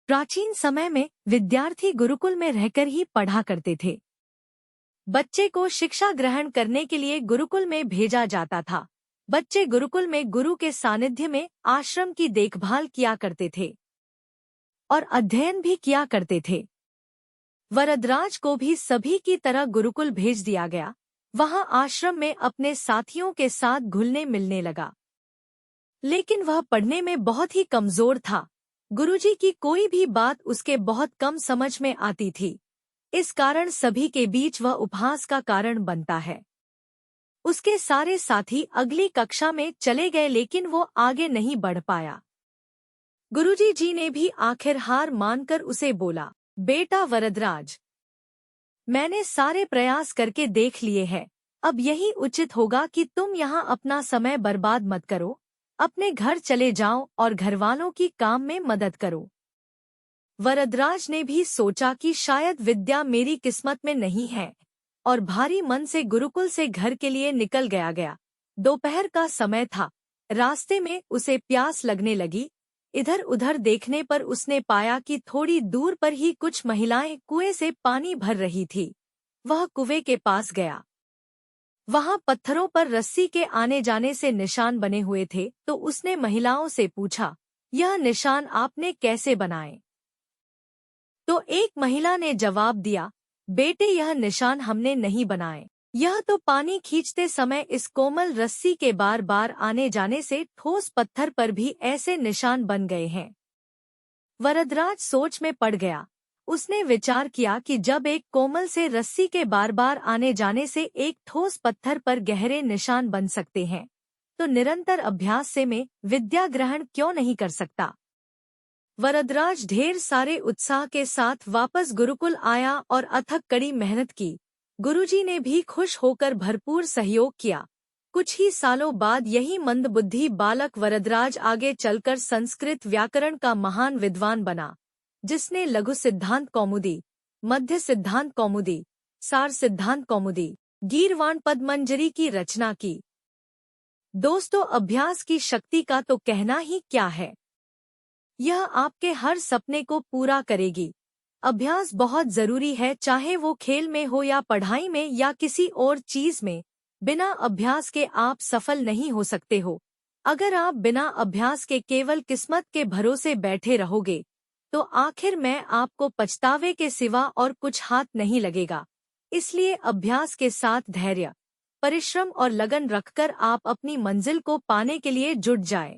प्राचीन समय में विद्यार्थी गुरुकुल में रहकर ही पढ़ा करते थे। बच्चे को शिक्षा ग्रहण करने के लिए गुरुकुल में भेजा जाता था। बच्चे गुरुकुल में गुरु के सानिध्य में आश्रम की देखभाल किया करते थे और अध्ययन भी किया करते थे। वरदराज को भी सभी की तरह गुरुकुल भेज दिया गया। वहां आश्रम में अपने साथियों के साथ घुलने मिलने लगा, लेकिन वह पढ़ने में बहुत ही कमजोर था। गुरुजी की कोई भी बात उसके बहुत कम समझ में आती थी। इस कारण सभी के बीच वह उपहास का कारण बनता है। उसके सारे साथी अगली कक्षा में चले गए, लेकिन वो आगे नहीं बढ़ पाया। गुरुजी जी ने भी आखिर हार मानकर उसे बोला, बेटा वरदराज, मैंने सारे प्रयास करके देख लिए हैं। अब यही उचित होगा कि तुम यहाँ अपना समय बर्बाद मत करो। अपने घर चले जाओ और घरवालों की काम में मदद करो। वरदराज ने भी सोचा कि शायद विद्या मेरी किस्मत में नहीं है और भारी मन से गुरुकुल से घर के लिए निकल गया। दोपहर का समय था। रास्ते में उसे प्यास लगने लगी। इधर उधर देखने पर उसने पाया कि थोड़ी दूर पर ही कुछ महिलाएं कुएं से पानी भर रही थी। वह कुएं के पास गया। वहां पत्थरों पर रस्सी के आने जाने से निशान बने हुए थे, तो उसने महिलाओं से पूछा, यह निशान आपने कैसे बनाए? तो एक महिला ने जवाब दिया, बेटे, यह निशान हमने नहीं बनाए। यह तो पानी खींचते समय इस कोमल रस्सी के बार बार आने जाने से ठोस पत्थर पर भी ऐसे निशान बन गए हैं। वरदराज सोच में पड़ गया। उसने विचार किया कि जब एक कोमल से रस्सी के बार बार आने जाने से एक ठोस पत्थर पर गहरे निशान बन सकते हैं, तो निरंतर अभ्यास से मैं विद्या ग्रहण क्यों नहीं कर सकता। वरदराज ढेर सारे उत्साह के साथ वापस गुरुकुल आया और अथक कड़ी मेहनत की। गुरुजी ने भी खुश होकर भरपूर सहयोग किया। कुछ ही सालों बाद यही मंदबुद्धि बालक वरदराज आगे चलकर संस्कृत व्याकरण का महान विद्वान बना, जिसने लघु सिद्धांत कौमुदी, मध्य सिद्धांत कौमुदी, सार सिद्धांत कौमुदी, गीर्वाण पद्मंजरी की रचना की। दोस्तों, अभ्यास की शक्ति का तो कहना ही क्या है। यह आपके हर सपने को पूरा करेगी। अभ्यास बहुत जरूरी है, चाहे वो खेल में हो या पढ़ाई में या किसी और चीज में। बिना अभ्यास के आप सफल नहीं हो सकते हो। अगर आप बिना अभ्यास के केवल किस्मत के भरोसे बैठे रहोगे, तो आखिर में आपको पछतावे के सिवा और कुछ हाथ नहीं लगेगा। इसलिए अभ्यास के साथ धैर्य, परिश्रम और लगन रखकर आप अपनी मंजिल को पाने के लिए जुट जाएं।